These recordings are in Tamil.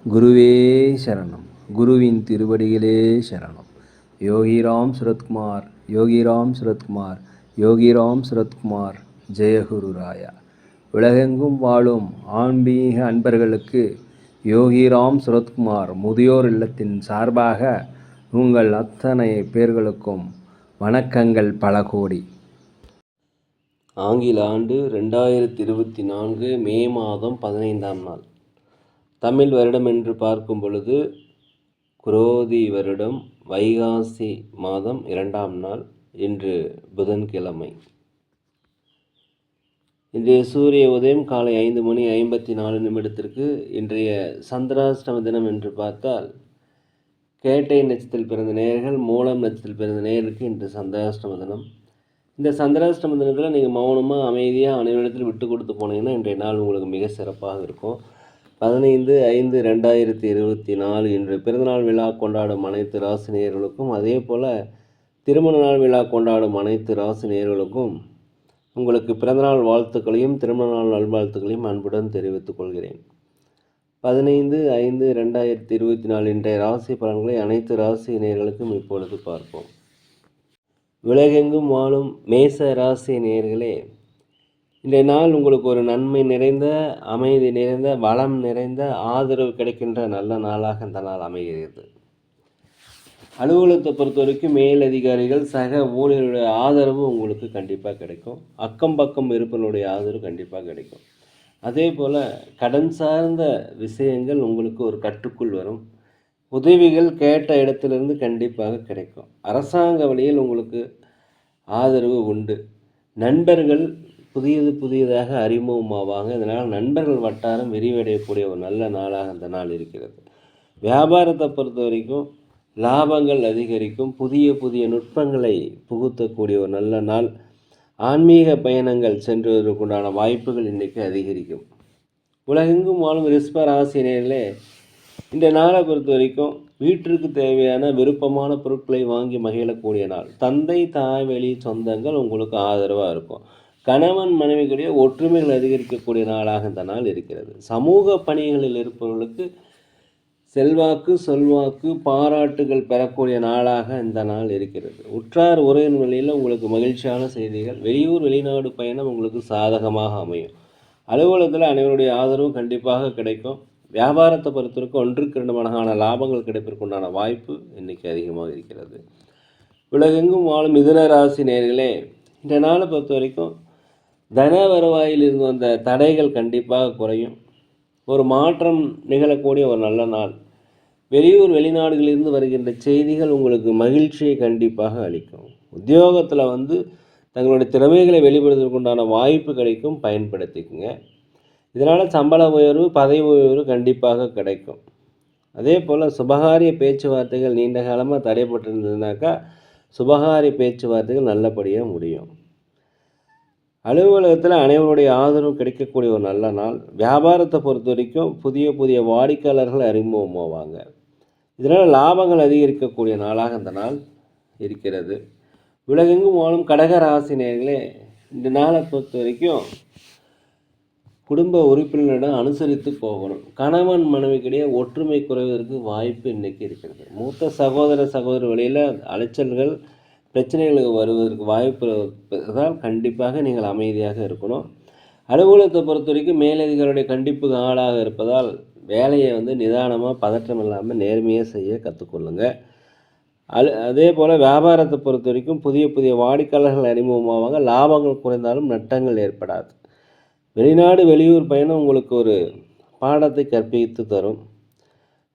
குருவே சரணம். குருவின் திருவடிகளே சரணம். யோகிராம் சுரத்குமார், யோகிராம் சுரத்குமார், யோகிராம் சுரத்குமார். ஜெயகுரு ராயா. உலகெங்கும் வாழும் ஆன்மீக அன்பர்களுக்கு யோகிராம் சுரத்குமார் முதியோர் இல்லத்தின் சார்பாக உங்கள் அத்தனை பேர்களுக்கும் வணக்கங்கள் பல கோடி. ஆங்கில ஆண்டு 2024 மே மாதம் 15ஆம் நாள். தமிழ் வருடம் என்று பார்க்கும் பொழுது குரோதி வருடம் வைகாசி மாதம் 2ஆம் நாள். இன்று புதன்கிழமை. இன்றைய சூரிய உதயம் காலை 5:54 இன்றைய சந்திராஷ்டம தினம் என்று பார்த்தால் கேட்டை நட்சத்திரத்தில் பிறந்த நேயர்கள், மூலம் நட்சத்திரத்தில் பிறந்த நேயருக்கு இன்று சந்திராஷ்டம தினம். இந்த சந்திராஷ்டம தினத்தில் நீங்கள் மௌனமாக அமைதியாக அனைவரிடத்தில் விட்டு கொடுத்து போனீங்கன்னா இன்றைய நாள் உங்களுக்கு மிக சிறப்பாக இருக்கும். 15/5/2024 இன்று பிறந்தநாள் விழா கொண்டாடும் அனைத்து ராசி நேயர்களுக்கும், அதே போல் திருமண நாள் விழா கொண்டாடும் அனைத்து ராசி நேயர்களுக்கும் உங்களுக்கு பிறந்தநாள் வாழ்த்துக்களையும் திருமண நாள் நல்வாழ்த்துக்களையும் அன்புடன் தெரிவித்துக் கொள்கிறேன். 15/5/2024 இன்றைய ராசி பலன்களை அனைத்து ராசி நேயர்களுக்கும் இப்பொழுது பார்ப்போம். உலகெங்கும் வாழும் மேச ராசி நேயர்களே, இன்றைய நாள் உங்களுக்கு ஒரு நன்மை நிறைந்த, அமைதி நிறைந்த, வளம் நிறைந்த, ஆதரவு கிடைக்கின்ற நல்ல நாளாக இந்த நாள் அமைகிறது. அலுவலகத்தை பொறுத்த வரைக்கும் மேலதிகாரிகள், சக ஊழியர்களுடைய ஆதரவு உங்களுக்கு கண்டிப்பாக கிடைக்கும். அக்கம் பக்கம் இருப்பவர்களுடைய ஆதரவு கண்டிப்பாக கிடைக்கும். அதே போல் கடன் சார்ந்த விஷயங்கள் உங்களுக்கு ஒரு கட்டுக்குள் வரும். உதவிகள் கேட்ட இடத்திலிருந்து கண்டிப்பாக கிடைக்கும். அரசாங்க வழியில் உங்களுக்கு ஆதரவு உண்டு. நண்பர்கள் புதியதாக அறிமுகமாவாங்க. இதனால் நண்பர்கள் வட்டாரம் விரிவடையக்கூடிய ஒரு நல்ல நாளாக அந்த நாள் இருக்கிறது. வியாபாரத்தை பொறுத்த வரைக்கும் லாபங்கள் அதிகரிக்கும். புதிய நுட்பங்களை புகுத்தக்கூடிய ஒரு நல்ல நாள். ஆன்மீக பயணங்கள் சென்றுவதற்குண்டான வாய்ப்புகள் இன்றைக்கு அதிகரிக்கும். உலகெங்கும் வாழும் ரிஷப ராசினியர்களே, இந்த நாளை பொறுத்த வரைக்கும் வீட்டிற்கு தேவையான விருப்பமான பொருட்களை வாங்கி மகிழக்கூடிய நாள். தந்தை தாய் வழி சொந்தங்கள் உங்களுக்கு ஆதரவாக இருக்கும். கணவன் மனைவிகளுடைய ஒற்றுமைகள் அதிகரிக்கக்கூடிய நாளாக இந்த நாள் இருக்கிறது. சமூக பணிகளில் இருப்பவர்களுக்கு செல்வாக்கு சொல்வாக்கு பாராட்டுகள் பெறக்கூடிய நாளாக இந்த நாள் இருக்கிறது. உற்றார் உறவின் வழியில் உங்களுக்கு மகிழ்ச்சியான செய்திகள். வெளியூர் வெளிநாடு பயணம் உங்களுக்கு சாதகமாக அமையும். அலுவலகத்தில் அனைவருடைய ஆதரவு கண்டிப்பாக கிடைக்கும். வியாபாரத்தை பொறுத்தவரைக்கும் 1-2 மடங்கான லாபங்கள் கிடைப்பதற்குண்டான வாய்ப்பு இன்றைக்கி அதிகமாக இருக்கிறது. உலகெங்கும் வாழும் மிதுன ராசி நேயர்களே, இந்த நாளை பொறுத்த வரைக்கும் தன வருவாயில் இருந்து வந்த தடைகள் கண்டிப்பாக குறையும். ஒரு மாற்றம் நிகழக்கூடிய ஒரு நல்ல நாள். வெளியூர் வெளிநாடுகளிலிருந்து வருகின்ற செய்திகள் உங்களுக்கு மகிழ்ச்சியை கண்டிப்பாக அளிக்கும். உத்தியோகத்தில் தங்களுடைய திறமைகளை வெளிப்படுத்துவதற்குண்டான வாய்ப்பு கிடைக்கும், பயன்படுத்திக்குங்க. இதனால் சம்பள உயர்வு, பதவி உயர்வு கண்டிப்பாக கிடைக்கும். அதே போல் சுபகாரிய பேச்சுவார்த்தைகள் நீண்ட காலமாக தடைப்பட்டிருந்ததுனாக்கா சுபகாரிய பேச்சுவார்த்தைகள் நல்லபடியாக முடியும். அலுவலகத்தில் அனைவருடைய ஆதரவு கிடைக்கக்கூடிய ஒரு நல்ல நாள். வியாபாரத்தை பொறுத்த வரைக்கும் புதிய வாடிக்கையாளர்கள் அறிமுகமாவாங்க. இதனால் லாபங்கள் அதிகரிக்கக்கூடிய நாளாக இந்த நாள் இருக்கிறது. உலகெங்கும் வாழும் கடக ராசி நேயர்களே, இந்த நாளை பொறுத்த வரைக்கும் குடும்ப உறுப்பினரிடம் அனுசரித்து போகணும். கணவன் மனைவிக்கிடையே ஒற்றுமை குறைவதற்கு வாய்ப்பு இன்றைக்கி இருக்கிறது. மூத்த சகோதர வழியில் அலைச்சல்கள் பிரச்சனைகளுக்கு வருவதற்கு வாய்ப்பு இருப்பதால் கண்டிப்பாக நீங்கள் அமைதியாக இருக்கணும். அலுவலகத்தை பொறுத்த வரைக்கும் மேலதிகாரிகளுடைய கண்டிப்புக்கு ஆளாக இருப்பதால் வேலையை நிதானமாக பதற்றம் இல்லாமல் நேர்மையாக செய்ய கற்றுக்கொள்ளுங்க. அதே போல் வியாபாரத்தை பொறுத்த வரைக்கும் புதிய வாடிக்கையாளர்கள் அறிமுகமாவாங்க. லாபங்கள் குறைந்தாலும் நட்டங்கள் ஏற்படாது. வெளிநாடு வெளியூர் பயணம் உங்களுக்கு ஒரு பாடத்தை கற்பித்து தரும்.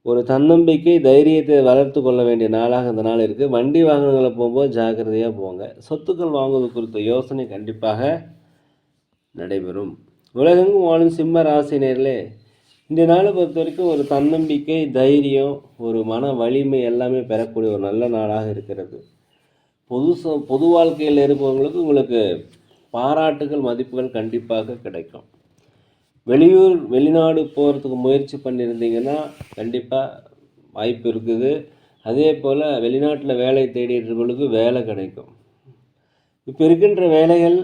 ஒரு தன்னம்பிக்கை தைரியத்தை வளர்த்து கொள்ள வேண்டிய நாளாக இந்த நாள் இருக்குது. வண்டி வாகனங்களை போகும்போது ஜாக்கிரதையாக போங்க. சொத்துக்கள் வாங்குவது குறித்த யோசனை கண்டிப்பாக நடைபெறும். உலகெங்கும் வாழும் சிம்ம ராசினியர்களே, இந்த நாளை பொறுத்த வரைக்கும் ஒரு தன்னம்பிக்கை, தைரியம், ஒரு மன வலிமை எல்லாமே பெறக்கூடிய ஒரு நல்ல நாளாக இருக்கிறது. பொது வாழ்க்கையில் இருப்பவங்களுக்கு உங்களுக்கு பாராட்டுகள் மதிப்புகள் கண்டிப்பாக கிடைக்கும். வெளியூர் வெளிநாடு போகிறதுக்கு முயற்சி பண்ணியிருந்தீங்கன்னா கண்டிப்பாக வாய்ப்பு இருக்குது. அதே போல் வெளிநாட்டில் வேலை தேடிட்டுர்களுக்கு வேலை கிடைக்கும். இப்போ இருக்கின்ற வேலைகள்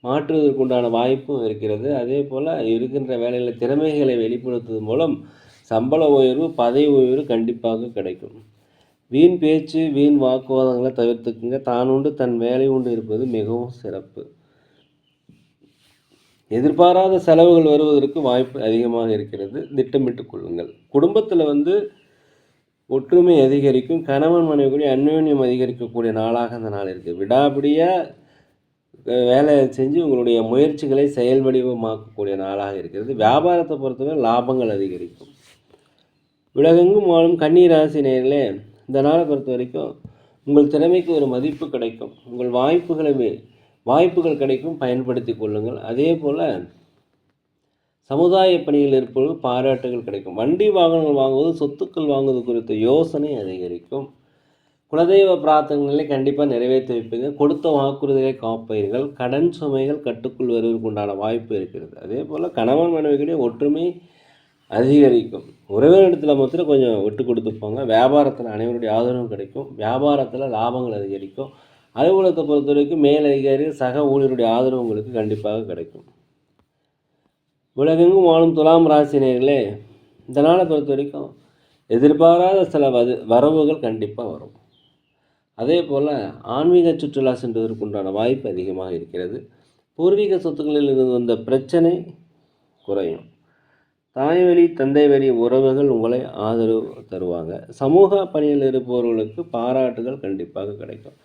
மாற்றுவதற்குண்டான வாய்ப்பும் இருக்கிறது. அதே போல் இருக்கின்ற வேலைகளில் திறமைகளை வெளிப்படுத்துவதன் மூலம் சம்பள உயர்வு, பதவி உயர்வு கண்டிப்பாக கிடைக்கும். வீண் பேச்சு, வீண் வாக்குவாதங்களை தவிர்த்துக்குங்க. தான் உண்டு தன் வேலை உண்டு இருப்பது மிகவும் சிறப்பு. எதிர்பாராத செலவுகள் வருவதற்கு வாய்ப்பு அதிகமாக இருக்கிறது. திட்டமிட்டுக் கொள்ளுங்கள். குடும்பத்தில் ஒற்றுமை அதிகரிக்கும். கணவன் மனைவி கூட அந்யோன்யம் அதிகரிக்கக்கூடிய நாளாக அந்த நாள் இருக்குது. விடாபிடியாக வேலை செஞ்சு உங்களுடைய முயற்சிகளை செயல் வடிவமாக்கக்கூடிய நாளாக இருக்கிறது. வியாபாரத்தை பொறுத்தவரை லாபங்கள் அதிகரிக்கும். உலகெங்கும் வாழும் கன்னி ராசி நேயர்களே, இந்த நாளை பொறுத்த வரைக்கும் உங்கள் திறமைக்கு ஒரு மதிப்பு கிடைக்கும். உங்கள் வாய்ப்புகள் கிடைக்கும், பயன்படுத்தி கொள்ளுங்கள். அதே போல் சமுதாய பணியில் இருப்பவர்கள் பாராட்டுகள் கிடைக்கும். வண்டி வாகனங்கள் வாங்குவது, சொத்துக்கள் வாங்குவது குறித்த யோசனை அதிகரிக்கும். குலதெய்வ பிரார்த்தனைகளை கண்டிப்பாக நிறைவேற்றி வைப்பீங்க. கொடுத்த வாக்குறுதிகளை காப்பீர்கள். கடன் சுமைகள் கட்டுக்குள் வருவதற்கு உண்டான வாய்ப்பு இருக்கிறது. அதே போல் கணவன் மனைவிகளுடைய ஒற்றுமை அதிகரிக்கும். உறவினரிடத்தில் மாத்திரம் கொஞ்சம் விட்டு கொடுத்துப்பாங்க. வியாபாரத்தில் அனைவருடைய ஆதரவும் கிடைக்கும். வியாபாரத்தில் லாபங்கள் அதிகரிக்கும். அலுவலகத்தை பொறுத்த வரைக்கும் மேலதிகாரிகள் சக ஊழியருடைய ஆதரவு உங்களுக்கு கண்டிப்பாக கிடைக்கும். உலகெங்கும் வாழும் துலாம் ராசினியர்களே, இந்த நாளை பொறுத்த வரைக்கும் எதிர்பாராத சில வரவுகள் கண்டிப்பாக வரும். அதே போல் ஆன்மீக சுற்றுலா சென்றதற்கு உண்டான வாய்ப்பு அதிகமாக இருக்கிறது. பூர்வீக சொத்துக்களில் இருந்து வந்த பிரச்சனை குறையும். தாய்வழி தந்தை வழி உறவுகள் உங்களை ஆதரவு தருவாங்க. சமூக பணியில் இருப்பவர்களுக்கு பாராட்டுகள் கண்டிப்பாக கிடைக்கும்.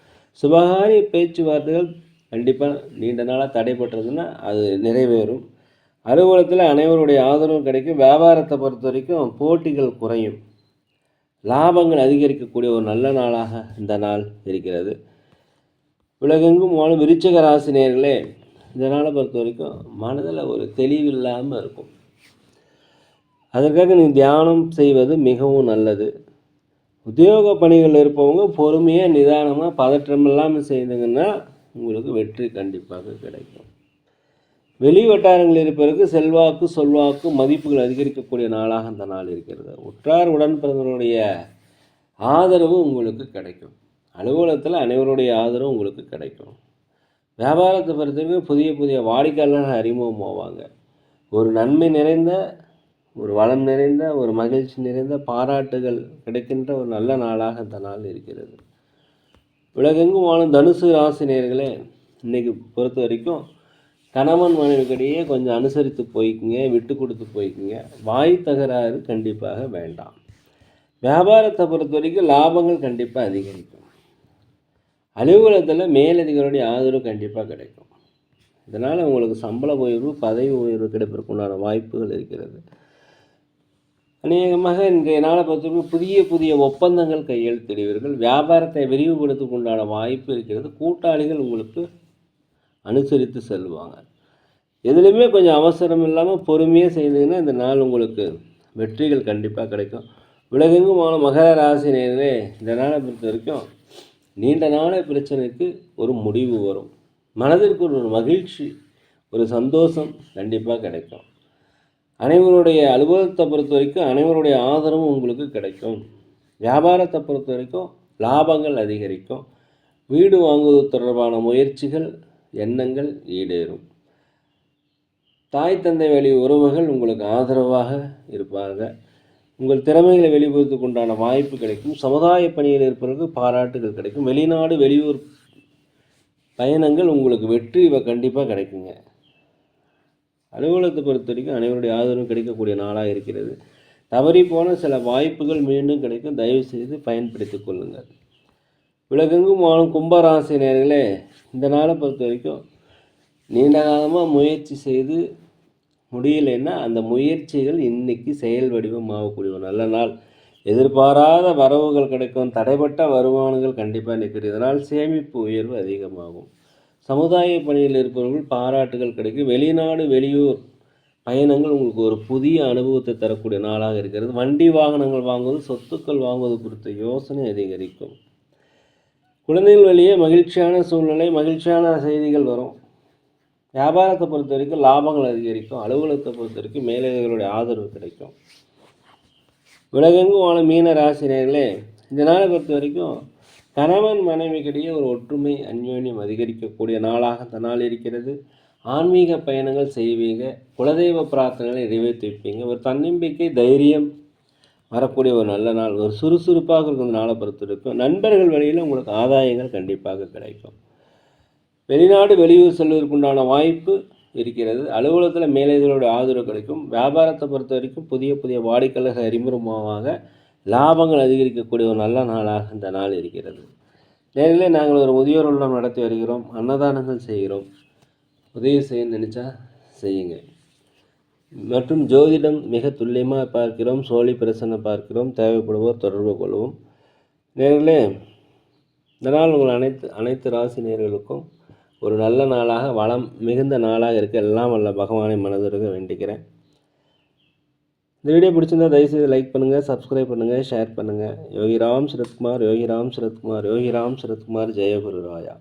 சுபகாரிய பேச்சுவார்த்தைகள் கண்டிப்பாக நீண்ட நாளாக தடைப்பட்டதுன்னா அது நிறைவேறும். அலுவலகத்தில் அனைவருடைய ஆதரவும் கிடைக்கும். வியாபாரத்தை பொறுத்த வரைக்கும் போட்டிகள் குறையும். லாபங்கள் அதிகரிக்கக்கூடிய ஒரு நல்ல நாளாக இந்த நாள் இருக்கிறது. உலகெங்கும் வாழும் விருச்சிக ராசி நேயர்களே, இந்த நாளை பொறுத்த வரைக்கும் மனதில் ஒரு தெளிவு இல்லாமல் இருக்கும். அதற்காக நீங்கள் தியானம் செய்வது மிகவும் நல்லது. உத்தியோக பணிகள் இருப்பவங்க பொறுமையாக நிதானமாக பதற்றம் இல்லாமல் செய்தீங்கன்னா உங்களுக்கு வெற்றி கண்டிப்பாக கிடைக்கும். வெளி வட்டாரங்கள் இருப்பதற்கு செல்வாக்கு சொல்வாக்கு மதிப்புகள் அதிகரிக்கக்கூடிய நாளாக அந்த நாள் இருக்கிறது. உற்றார் உடன்பிறந்தவருடைய ஆதரவு உங்களுக்கு கிடைக்கும். அலுவலகத்தில் அனைவருடைய ஆதரவு உங்களுக்கு கிடைக்கும். வியாபாரத்தை பொறுத்தவரைக்கும் புதிய புதிய வாடிக்கையாளர்கள் அறிமுகமாவாங்க. ஒரு நன்மை நிறைந்த, ஒரு வளம் நிறைந்த, ஒரு மகிழ்ச்சி நிறைந்த பாராட்டுகள் கிடைக்கின்ற ஒரு நல்ல நாளாக அந்த நாள் இருக்கிறது. உலகெங்கும் வாழும் தனுசு ராசி நேயர்களே, இன்றைக்கி பொறுத்த வரைக்கும் கணவன் மனைவிக்கிடையே கொஞ்சம் அனுசரித்து போய்க்குங்க, விட்டு கொடுத்து போய்க்குங்க. வாய் தகராறு கண்டிப்பாக வேண்டாம். வியாபாரத்தை பொறுத்த வரைக்கும் லாபங்கள் கண்டிப்பாக அதிகரிக்கும். அலுவலகத்தில் மேலதிகாரிகளுடைய ஆதரவு கண்டிப்பாக கிடைக்கும். இதனால் உங்களுக்கு சம்பள உயர்வு, பதவி உயர்வு கிடைப்பதற்குண்டான வாய்ப்புகள் இருக்கிறது. அநேகமாக இன்றைய நாளை பொறுத்தவரைக்கும் புதிய புதிய ஒப்பந்தங்கள் கையெழுத்திடுவீர்கள். வியாபாரத்தை விரிவுபடுத்துவதற்குண்டான வாய்ப்பு இருக்கிறது. கூட்டாளிகள் உங்களுக்கு அனுசரித்து செல்வாங்க. எதுலேயுமே கொஞ்சம் அவசரம் இல்லாமல் பொறுமையாக செய்தீங்கன்னா இந்த நாள் உங்களுக்கு வெற்றிகள் கண்டிப்பாக கிடைக்கும். உலகெங்கும் மகர ராசி நேயர்களே, இந்த நாளை பொறுத்த வரைக்கும் நீண்ட நாள பிரச்சனைக்கு ஒரு முடிவு வரும். மனதிற்கு ஒரு மகிழ்ச்சி, ஒரு சந்தோஷம் கண்டிப்பாக கிடைக்கும். அனைவருடைய அலுவலகத்தை பொறுத்த வரைக்கும் அனைவருடைய ஆதரவும் உங்களுக்கு கிடைக்கும். வியாபாரத்தை பொறுத்த வரைக்கும் லாபங்கள் அதிகரிக்கும். வீடு வாங்குவது தொடர்பான முயற்சிகள், எண்ணங்கள் ஈடேறும். தாய் தந்தை வழி உறவுகள் உங்களுக்கு ஆதரவாக இருப்பாங்க. உங்கள் திறமைகளை வெளிப்படுத்துக்கு உண்டான வாய்ப்பு கிடைக்கும். சமுதாய பணியில் இருப்பவர்களுக்கு பாராட்டுகள் கிடைக்கும். வெளிநாடு வெளியூர் பயணங்கள் உங்களுக்கு வெற்றி கண்டிப்பாக கிடைக்குங்க. அலுவலகத்தை பொறுத்த வரைக்கும் அனைவருடைய ஆதரவு கிடைக்கக்கூடிய நாளாக இருக்கிறது. தவறி போன சில வாய்ப்புகள் மீண்டும் கிடைக்கும். தயவு செய்து பயன்படுத்தி கொள்ளுங்கள். உலகெங்கும் வாழும் கும்பராசி நேயர்களே, இந்த நாளை பொறுத்த வரைக்கும் நீண்ட காலமாக முயற்சி செய்து முடியலைன்னா அந்த முயற்சிகள் இன்றைக்கி செயல் வடிவம் ஆகக்கூடிய ஒரு நல்ல நாள். எதிர்பாராத வரவுகள் கிடைக்கும். தடைப்பட்ட வருமானங்கள் கண்டிப்பாக நிற்கிறது. இதனால் சேமிப்பு உயர்வு அதிகமாகும். சமுதாய பணியில் இருப்பவர்கள் பாராட்டுகள் கிடைக்கும். வெளிநாடு வெளியூர் பயணங்கள் உங்களுக்கு ஒரு புதிய அனுபவத்தை தரக்கூடிய நாளாக இருக்கிறது. வண்டி வாகனங்கள் வாங்குவது, சொத்துக்கள் வாங்குவது குறித்த யோசனை அதிகரிக்கும். குழந்தைகள் வழியே மகிழ்ச்சியான சூழ்நிலை, மகிழ்ச்சியான செய்திகள் வரும். வியாபாரத்தை பொறுத்த வரைக்கும் லாபங்கள் அதிகரிக்கும். அலுவலகத்தை பொறுத்த வரைக்கும் மேலதிகாரிகளுடைய ஆதரவு கிடைக்கும். உலகெங்கும் வாழும் மீன ராசினியர்களே, இந்த நாளை பொறுத்த வரைக்கும் கணவன் மனைவிக்கிடையே ஒரு ஒற்றுமை, அந்யோன்யம் அதிகரிக்கக்கூடிய நாளாக இந்த நாள் இருக்கிறது. ஆன்மீக பயணங்கள் செய்வீங்க. குலதெய்வ பிரார்த்தனைகளை நிறைவேற்றி வைப்பீங்க. ஒரு தன்னம்பிக்கை, தைரியம் வரக்கூடிய ஒரு நல்ல நாள். ஒரு சுறுசுறுப்பாக இருக்கும் நாளை பொறுத்திருக்கும். நண்பர்கள் வழியில் உங்களுக்கு ஆதாயங்கள் கண்டிப்பாக கிடைக்கும். வெளிநாடு வெளியூர் செல்வதற்குண்டான வாய்ப்பு இருக்கிறது. அலுவலகத்தில் மேலதிகளுடைய ஆதரவு கிடைக்கும். வியாபாரத்தை பொறுத்த வரைக்கும் புதிய புதிய வாடிக்கையாளர்கள் அறிமுகமாக லாபங்கள் அதிகரிக்கக்கூடிய ஒரு நல்ல நாளாக இந்த நாள் இருக்கிறது. நேரிலே நாங்கள் ஒரு முதியோர் இல்லம் நடத்தி வருகிறோம். அன்னதானங்கள் செய்கிறோம். உதவி செய்ய நினச்சா செய்யுங்க. மற்றும் ஜோதிடம் மிக துல்லியமாக பார்க்கிறோம். சோழி பிரசன்னம் பார்க்கிறோம். தேவைப்படுவோர் தொடர்பு கொள்வோம். நேரிலே இந்த நாள் உங்கள் அனைத்து ராசி நேர்களுக்கும் ஒரு நல்ல நாளாக வளம் மிகுந்த நாளாக இருக்க எல்லாம் வல்ல பகவானை மனதிற்கு வேண்டிக்கிறேன். இந்த வீடியோ பிடிச்சிருந்தால் தயவுசெய்து லைக் பண்ணுங்கள், சப்ஸ்கிரைப் பண்ணுங்கள், ஷேர் பண்ணுங்கள். யோகிராம் சரத்குமார், யோகிராம் சரத்குமார், யோகிராம் சரத்குமார். ஜெயகுரு ராயா.